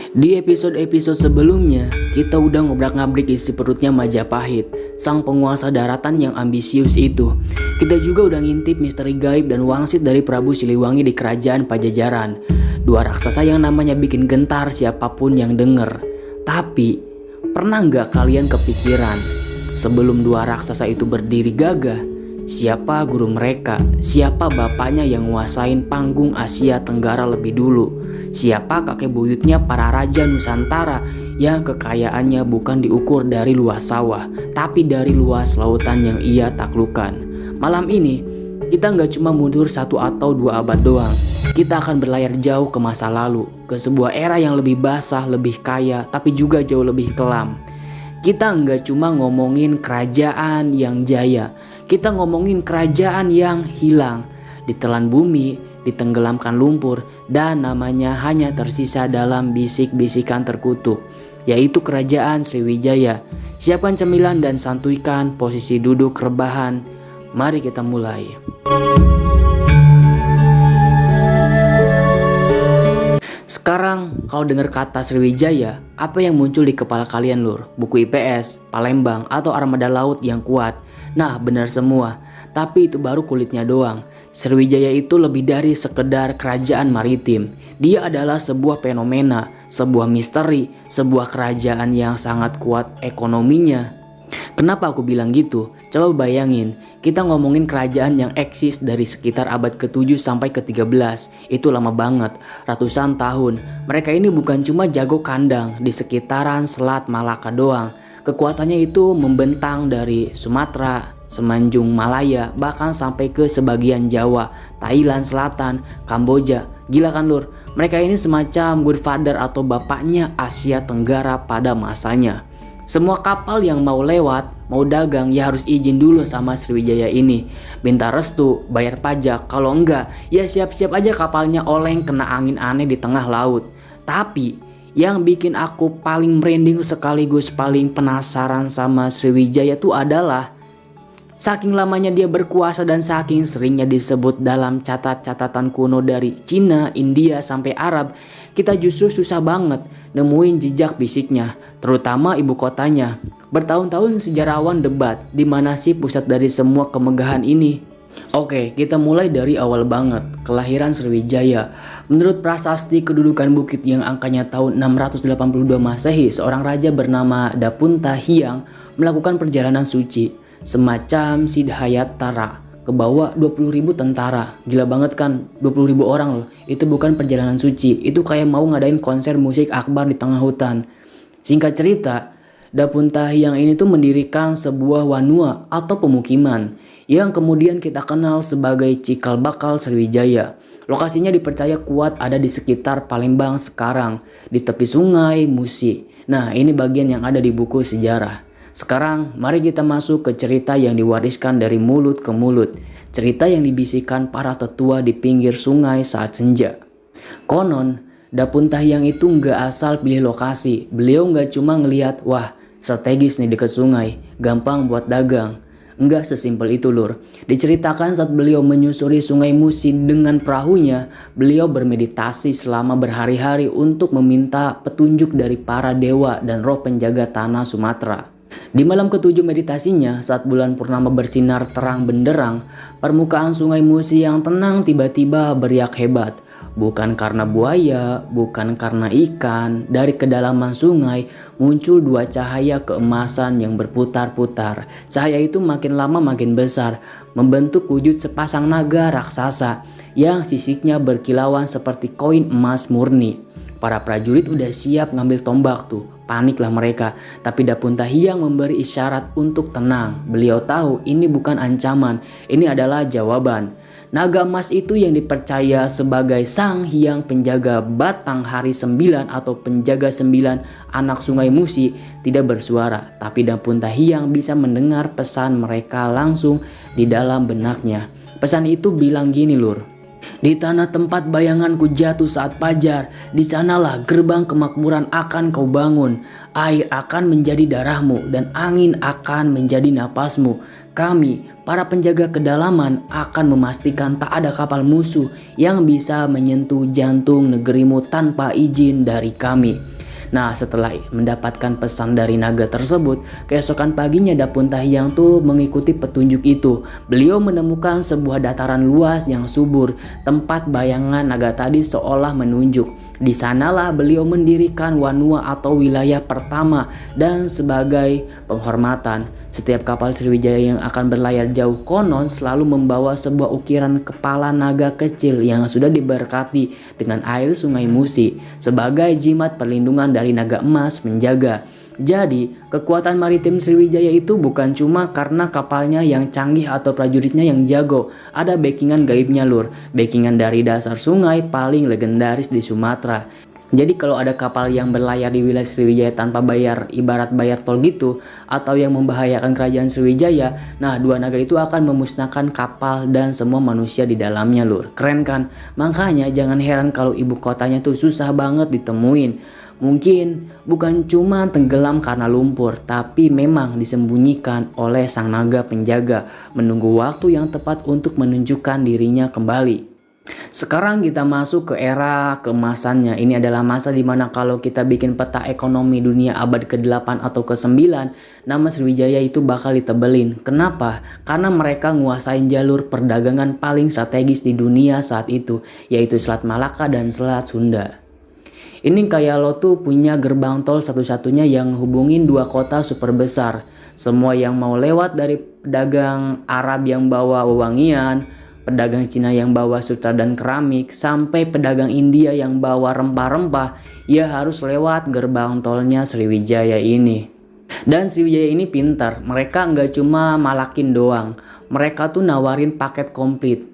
Di episode-episode sebelumnya, kita udah ngobrak-ngabrik isi perutnya Majapahit, sang penguasa daratan yang ambisius itu. Kita juga udah ngintip misteri gaib dan wangsit dari Prabu Siliwangi di kerajaan Pajajaran. Dua raksasa yang namanya bikin gentar siapapun yang denger. Tapi, pernah nggak kalian kepikiran, sebelum dua raksasa itu berdiri gagah, siapa guru mereka? Siapa bapaknya yang nguasain panggung Asia Tenggara lebih dulu? Siapa kakek buyutnya para raja Nusantara yang kekayaannya bukan diukur dari luas sawah, tapi dari luas lautan yang ia taklukkan? Malam ini, kita nggak cuma mundur 1 atau 2 abad doang. Kita akan berlayar jauh ke masa lalu, ke sebuah era yang lebih basah, lebih kaya, tapi juga jauh lebih kelam. Kita nggak cuma ngomongin kerajaan yang jaya, kita ngomongin kerajaan yang hilang, ditelan bumi, ditenggelamkan lumpur, dan namanya hanya tersisa dalam bisik-bisikan terkutuk, yaitu kerajaan Sriwijaya. Siapkan cemilan dan santuikan posisi duduk rebahan. Mari kita mulai. Sekarang kalau dengar kata Sriwijaya, apa yang muncul di kepala kalian lur? Buku IPS, Palembang, atau armada laut yang kuat? Nah benar semua, tapi itu baru kulitnya doang. Sriwijaya itu lebih dari sekedar kerajaan maritim. Dia adalah sebuah fenomena, sebuah misteri, sebuah kerajaan yang sangat kuat ekonominya. Kenapa aku bilang gitu? Coba bayangin, kita ngomongin kerajaan yang eksis dari sekitar abad ke-7 sampai ke-13. Itu lama banget, ratusan tahun. Mereka ini bukan cuma jago kandang di sekitaran Selat Malaka doang. Kekuasaannya itu membentang dari Sumatera, Semenanjung Malaya, bahkan sampai ke sebagian Jawa, Thailand Selatan, Kamboja. Gila kan lur? Mereka ini semacam godfather atau bapaknya Asia Tenggara pada masanya. Semua kapal yang mau lewat, mau dagang ya harus izin dulu sama Sriwijaya ini. Minta restu, bayar pajak. Kalau enggak, ya siap-siap aja kapalnya oleng kena angin aneh di tengah laut. Tapi yang bikin aku paling merinding sekaligus paling penasaran sama Sriwijaya itu adalah saking lamanya dia berkuasa dan saking seringnya disebut dalam catatan kuno dari Cina, India, sampai Arab, kita justru susah banget nemuin jejak fisiknya, terutama ibu kotanya. Bertahun-tahun sejarawan debat di mana sih pusat dari semua kemegahan ini. Oke, kita mulai dari awal banget, kelahiran Sriwijaya. Menurut prasasti kedudukan bukit yang angkanya tahun 682 Masehi, seorang raja bernama Dapunta Hyang melakukan perjalanan suci. Semacam Siddhayat Tara, kebawa 20.000 tentara. Gila banget kan, 20.000 orang loh. Itu bukan perjalanan suci, itu kayak mau ngadain konser musik akbar di tengah hutan. Singkat cerita, Dapunta Hyang ini tuh mendirikan sebuah wanua atau pemukiman yang kemudian kita kenal sebagai Cikal Bakal Sriwijaya. Lokasinya dipercaya kuat ada di sekitar Palembang sekarang, di tepi sungai Musi. Nah ini bagian yang ada di buku sejarah. Sekarang mari kita masuk ke cerita yang diwariskan dari mulut ke mulut. Cerita yang dibisikkan para tetua di pinggir sungai saat senja. Konon, Dapunta Hyang itu nggak asal pilih lokasi. Beliau nggak cuma ngelihat, wah strategis nih dekat sungai, gampang buat dagang. Nggak sesimpel itu lur. Diceritakan saat beliau menyusuri sungai Musi dengan perahunya, beliau bermeditasi selama berhari-hari untuk meminta petunjuk dari para dewa dan roh penjaga tanah Sumatera. Di malam ke-7 meditasinya, saat bulan purnama bersinar terang benderang, permukaan sungai Musi yang tenang tiba-tiba beriak hebat. Bukan karena buaya, bukan karena ikan, dari kedalaman sungai muncul 2 cahaya keemasan yang berputar-putar. Cahaya itu makin lama makin besar, membentuk wujud sepasang naga raksasa yang sisiknya berkilauan seperti koin emas murni. Para prajurit udah siap ngambil tombak tuh. Paniklah mereka, tapi Dapunta Hyang memberi isyarat untuk tenang. Beliau tahu ini bukan ancaman, ini adalah jawaban. Naga emas itu yang dipercaya sebagai Sang Hyang penjaga batang hari 9 atau penjaga 9 anak sungai Musi tidak bersuara. Tapi Dapunta Hyang bisa mendengar pesan mereka langsung di dalam benaknya. Pesan itu bilang gini lur. Di tanah tempat bayanganku jatuh saat fajar, di sanalah gerbang kemakmuran akan kau bangun. Air akan menjadi darahmu dan angin akan menjadi napasmu. Kami, para penjaga kedalaman, akan memastikan tak ada kapal musuh yang bisa menyentuh jantung negerimu tanpa izin dari kami. Nah, setelah mendapatkan pesan dari naga tersebut, keesokan paginya Dapuntahyang tuh mengikuti petunjuk itu. Beliau menemukan sebuah dataran luas yang subur, tempat bayangan naga tadi seolah menunjuk. Di sanalah beliau mendirikan Wanua atau wilayah pertama, dan sebagai penghormatan, setiap kapal Sriwijaya yang akan berlayar jauh konon selalu membawa sebuah ukiran kepala naga kecil yang sudah diberkati dengan air sungai Musi sebagai jimat perlindungan dari naga emas menjaga. Jadi, kekuatan maritim Sriwijaya itu bukan cuma karena kapalnya yang canggih atau prajuritnya yang jago. Ada backingan gaibnya lur, backingan dari dasar sungai paling legendaris di Sumatera. Jadi kalau ada kapal yang berlayar di wilayah Sriwijaya tanpa bayar, ibarat bayar tol gitu, atau yang membahayakan kerajaan Sriwijaya, nah dua naga itu akan memusnahkan kapal dan semua manusia di dalamnya lur. Keren kan? Makanya jangan heran kalau ibu kotanya tuh susah banget ditemuin. Mungkin bukan cuma tenggelam karena lumpur, tapi memang disembunyikan oleh sang naga penjaga, menunggu waktu yang tepat untuk menunjukkan dirinya kembali. Sekarang kita masuk ke era keemasannya. Ini adalah masa dimana kalau kita bikin peta ekonomi dunia abad ke-8 atau ke-9, nama Sriwijaya itu bakal ditebelin. Kenapa? Karena mereka nguasain jalur perdagangan paling strategis di dunia saat itu, yaitu Selat Malaka dan Selat Sunda. Ini kayak lo tuh punya gerbang tol satu-satunya yang hubungin dua kota super besar. Semua yang mau lewat, dari pedagang Arab yang bawa wewangian, pedagang Cina yang bawa sutra dan keramik, sampai pedagang India yang bawa rempah-rempah, ya harus lewat gerbang tolnya Sriwijaya ini. Dan Sriwijaya ini pintar, mereka nggak cuma malakin doang, mereka tuh nawarin paket komplit.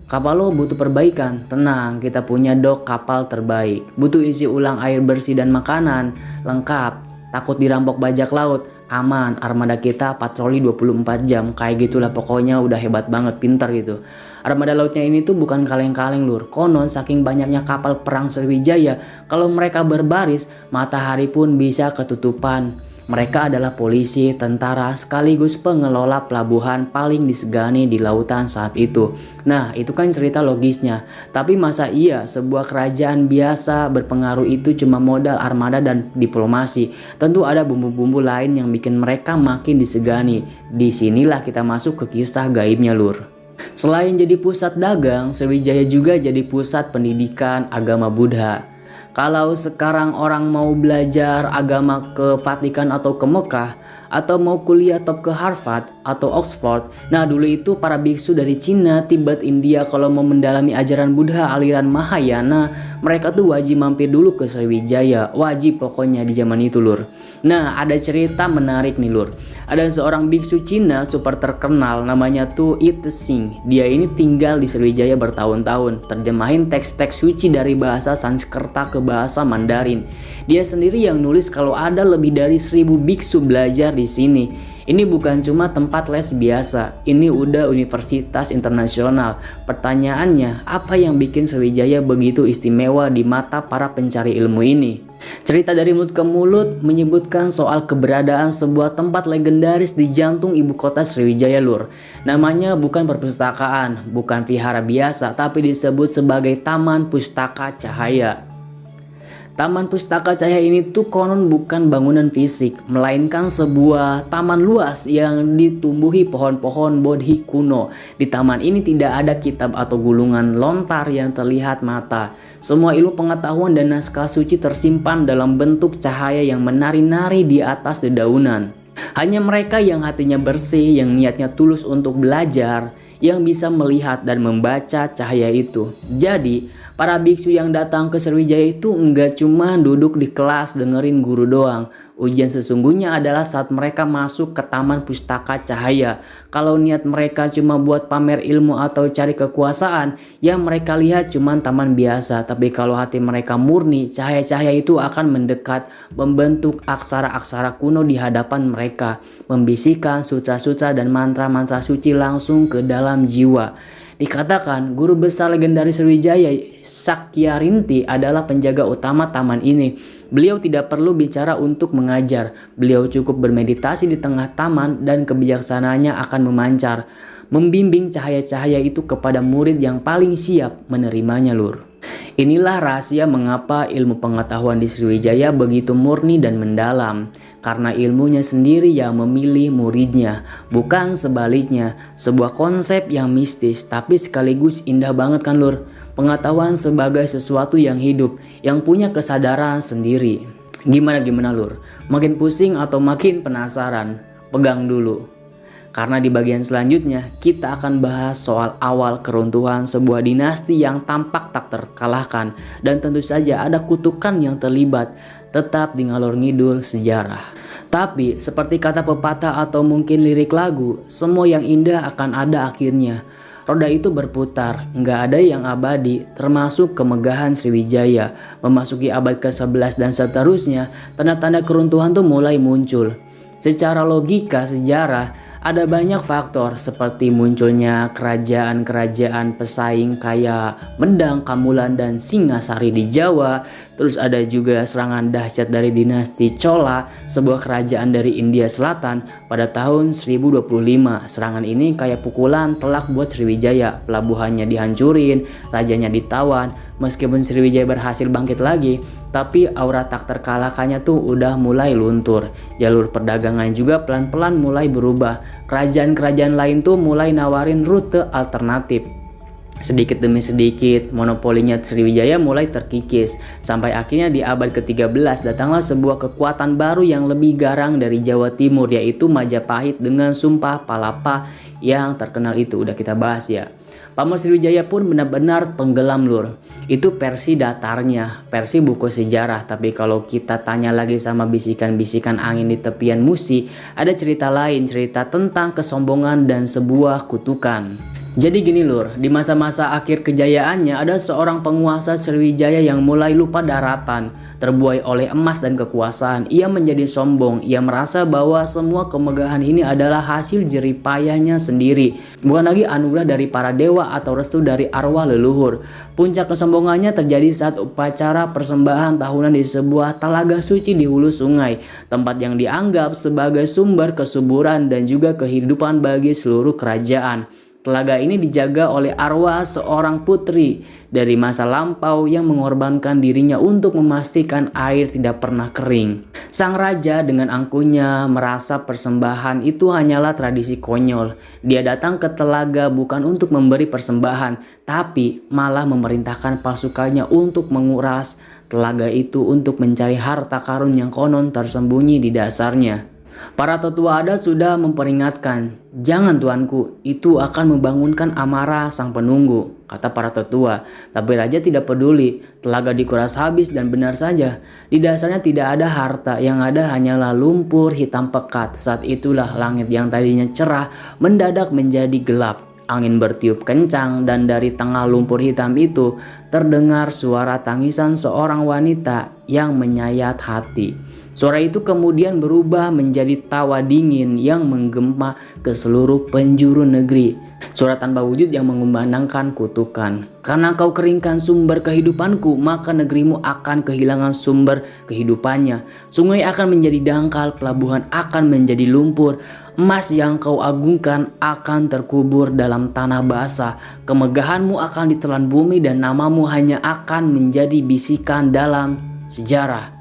Kapal lo butuh perbaikan? Tenang, kita punya dok kapal terbaik. Butuh isi ulang air bersih dan makanan? Lengkap. Takut dirampok bajak laut? Aman, armada kita patroli 24 jam. Kayak gitulah pokoknya, udah hebat banget, pintar gitu. Armada lautnya ini tuh bukan kaleng-kaleng lur. Konon saking banyaknya kapal perang Sriwijaya, kalau mereka berbaris, matahari pun bisa ketutupan. Mereka adalah polisi, tentara, sekaligus pengelola pelabuhan paling disegani di lautan saat itu. Nah, itu kan cerita logisnya. Tapi masa iya sebuah kerajaan biasa berpengaruh itu cuma modal armada dan diplomasi? Tentu ada bumbu-bumbu lain yang bikin mereka makin disegani. Disinilah kita masuk ke kisah gaibnya lur. Selain jadi pusat dagang, Sriwijaya juga jadi pusat pendidikan agama Buddha. Kalau sekarang orang mau belajar agama ke Vatikan atau ke Mekah, atau mau kuliah top ke Harvard atau Oxford, nah dulu itu para biksu dari Cina, Tibet, India kalau mau mendalami ajaran Buddha aliran Mahayana, mereka tuh wajib mampir dulu ke Sriwijaya, wajib pokoknya di zaman itu lur. Nah ada cerita menarik nih lur. Ada seorang biksu Cina super terkenal namanya tuh Ite Singh. Dia ini tinggal di Sriwijaya bertahun-tahun, terjemahin teks-teks suci dari bahasa Sanskerta ke bahasa Mandarin. Dia sendiri yang nulis kalau ada lebih dari 1000 biksu belajar di sini. Ini bukan cuma tempat les biasa, ini udah universitas internasional. Pertanyaannya, apa yang bikin Sriwijaya begitu istimewa di mata para pencari ilmu ini? Cerita dari mulut ke mulut menyebutkan soal keberadaan sebuah tempat legendaris di jantung ibu kota Sriwijaya lur. Namanya bukan perpustakaan, bukan vihara biasa, tapi disebut sebagai Taman Pustaka Cahaya. Taman Pustaka Cahaya ini tuh konon bukan bangunan fisik, melainkan sebuah taman luas yang ditumbuhi pohon-pohon bodhi kuno. Di taman ini tidak ada kitab atau gulungan lontar yang terlihat mata. Semua ilmu pengetahuan dan naskah suci tersimpan dalam bentuk cahaya yang menari-nari di atas dedaunan. Hanya mereka yang hatinya bersih, yang niatnya tulus untuk belajar, yang bisa melihat dan membaca cahaya itu. Jadi, para biksu yang datang ke Sriwijaya itu enggak cuma duduk di kelas dengerin guru doang. Ujian sesungguhnya adalah saat mereka masuk ke Taman Pustaka Cahaya. Kalau niat mereka cuma buat pamer ilmu atau cari kekuasaan, ya mereka lihat cuma taman biasa. Tapi kalau hati mereka murni, cahaya-cahaya itu akan mendekat, membentuk aksara-aksara kuno di hadapan mereka, membisikkan sutra-sutra dan mantra-mantra suci langsung ke dalam jiwa. Dikatakan guru besar legendaris Sriwijaya, Sakyarinti, adalah penjaga utama taman ini. Beliau tidak perlu bicara untuk mengajar. Beliau cukup bermeditasi di tengah taman dan kebijaksanaannya akan memancar, membimbing cahaya-cahaya itu kepada murid yang paling siap menerimanya lur. Inilah rahasia mengapa ilmu pengetahuan di Sriwijaya begitu murni dan mendalam. Karena ilmunya sendiri yang memilih muridnya, bukan sebaliknya. Sebuah konsep yang mistis tapi sekaligus indah banget kan lur. Pengetahuan sebagai sesuatu yang hidup, yang punya kesadaran sendiri. Gimana lur? Makin pusing atau makin penasaran? Pegang dulu. Karena di bagian selanjutnya kita akan bahas soal awal keruntuhan sebuah dinasti yang tampak tak terkalahkan. Dan tentu saja ada kutukan yang terlibat, tetap di ngalor ngidul sejarah. Tapi seperti kata pepatah atau mungkin lirik lagu, semua yang indah akan ada akhirnya. Roda itu berputar, nggak ada yang abadi, termasuk kemegahan Sriwijaya. Memasuki abad ke-11 dan seterusnya, tanda-tanda keruntuhan tuh mulai muncul. Secara logika sejarah, ada banyak faktor seperti munculnya kerajaan-kerajaan pesaing kayak Medang, Kamulan, dan Singasari di Jawa. Terus ada juga serangan dahsyat dari dinasti Chola, sebuah kerajaan dari India Selatan pada tahun 1025. Serangan ini kayak pukulan telak buat Sriwijaya. Pelabuhannya dihancurin, rajanya ditawan. Meskipun Sriwijaya berhasil bangkit lagi, tapi aura tak terkalahkannya tuh udah mulai luntur. Jalur perdagangan juga pelan-pelan mulai berubah. Kerajaan-kerajaan lain tuh mulai nawarin rute alternatif. Sedikit demi sedikit, monopolinya Sriwijaya mulai terkikis. Sampai akhirnya di abad ke-13 datanglah sebuah kekuatan baru yang lebih garang dari Jawa Timur, yaitu Majapahit dengan Sumpah Palapa yang terkenal itu udah kita bahas ya. Pamor Sriwijaya pun benar-benar tenggelam lur. Itu versi datarnya, versi buku sejarah. Tapi kalau kita tanya lagi sama bisikan-bisikan angin di tepian Musi, ada cerita lain, cerita tentang kesombongan dan sebuah kutukan. Jadi gini lur, di masa-masa akhir kejayaannya ada seorang penguasa Sriwijaya yang mulai lupa daratan. Terbuai oleh emas dan kekuasaan, ia menjadi sombong. Ia merasa bahwa semua kemegahan ini adalah hasil jerih payahnya sendiri, bukan lagi anugerah dari para dewa atau restu dari arwah leluhur. Puncak kesombongannya terjadi saat upacara persembahan tahunan di sebuah talaga suci di hulu sungai, tempat yang dianggap sebagai sumber kesuburan dan juga kehidupan bagi seluruh kerajaan. Telaga ini dijaga oleh arwah seorang putri dari masa lampau yang mengorbankan dirinya untuk memastikan air tidak pernah kering. Sang raja dengan angkuhnya merasa persembahan itu hanyalah tradisi konyol. Dia datang ke telaga bukan untuk memberi persembahan, tapi malah memerintahkan pasukannya untuk menguras telaga itu untuk mencari harta karun yang konon tersembunyi di dasarnya. Para tetua adat sudah memperingatkan, "Jangan tuanku, itu akan membangunkan amarah sang penunggu," kata para tetua. Tapi raja tidak peduli, telaga dikuras habis dan benar saja. Di dasarnya tidak ada harta, yang ada hanyalah lumpur hitam pekat. Saat itulah langit yang tadinya cerah mendadak menjadi gelap. Angin bertiup kencang dan dari tengah lumpur hitam itu terdengar suara tangisan seorang wanita yang menyayat hati. Suara itu kemudian berubah menjadi tawa dingin yang menggema ke seluruh penjuru negeri. Suara tanpa wujud yang mengumandangkan kutukan. "Karena kau keringkan sumber kehidupanku, maka negerimu akan kehilangan sumber kehidupannya. Sungai akan menjadi dangkal, pelabuhan akan menjadi lumpur. Emas yang kau agungkan akan terkubur dalam tanah basah. Kemegahanmu akan ditelan bumi dan namamu hanya akan menjadi bisikan dalam sejarah."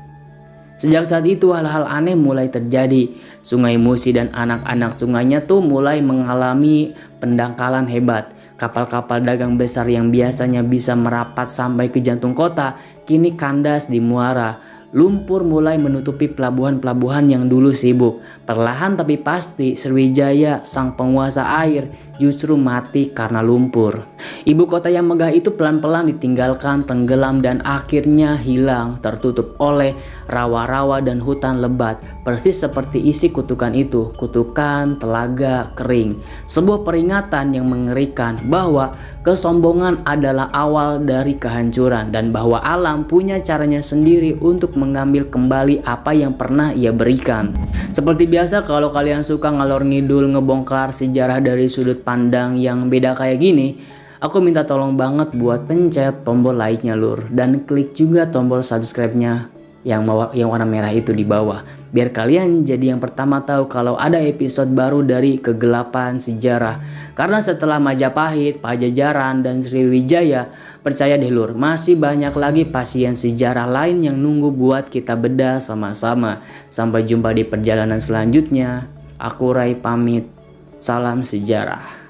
Sejak saat itu hal-hal aneh mulai terjadi. Sungai Musi dan anak-anak sungainya tuh mulai mengalami pendangkalan hebat. Kapal-kapal dagang besar yang biasanya bisa merapat sampai ke jantung kota kini kandas di muara. Lumpur mulai menutupi pelabuhan-pelabuhan yang dulu sibuk. Perlahan tapi pasti Sriwijaya, sang penguasa air, justru mati karena lumpur. Ibu kota yang megah itu pelan-pelan ditinggalkan, tenggelam dan akhirnya hilang, tertutup oleh rawa-rawa dan hutan lebat. Persis seperti isi kutukan itu, kutukan telaga kering. Sebuah peringatan yang mengerikan bahwa kesombongan adalah awal dari kehancuran dan bahwa alam punya caranya sendiri untuk mengambil kembali apa yang pernah ia berikan. Seperti biasa, kalau kalian suka ngalor ngidul ngebongkar sejarah dari sudut pandang yang beda kayak gini, aku minta tolong banget buat pencet tombol like-nya lur, dan klik juga tombol subscribe-nya. yang warna merah itu di bawah. Biar kalian jadi yang pertama tahu kalau ada episode baru dari Kegelapan Sejarah. Karena setelah Majapahit, Pajajaran, dan Sriwijaya, percaya deh lur, masih banyak lagi pasien sejarah lain yang nunggu buat kita bedah sama-sama. Sampai jumpa di perjalanan selanjutnya. Aku Rai pamit. Salam sejarah.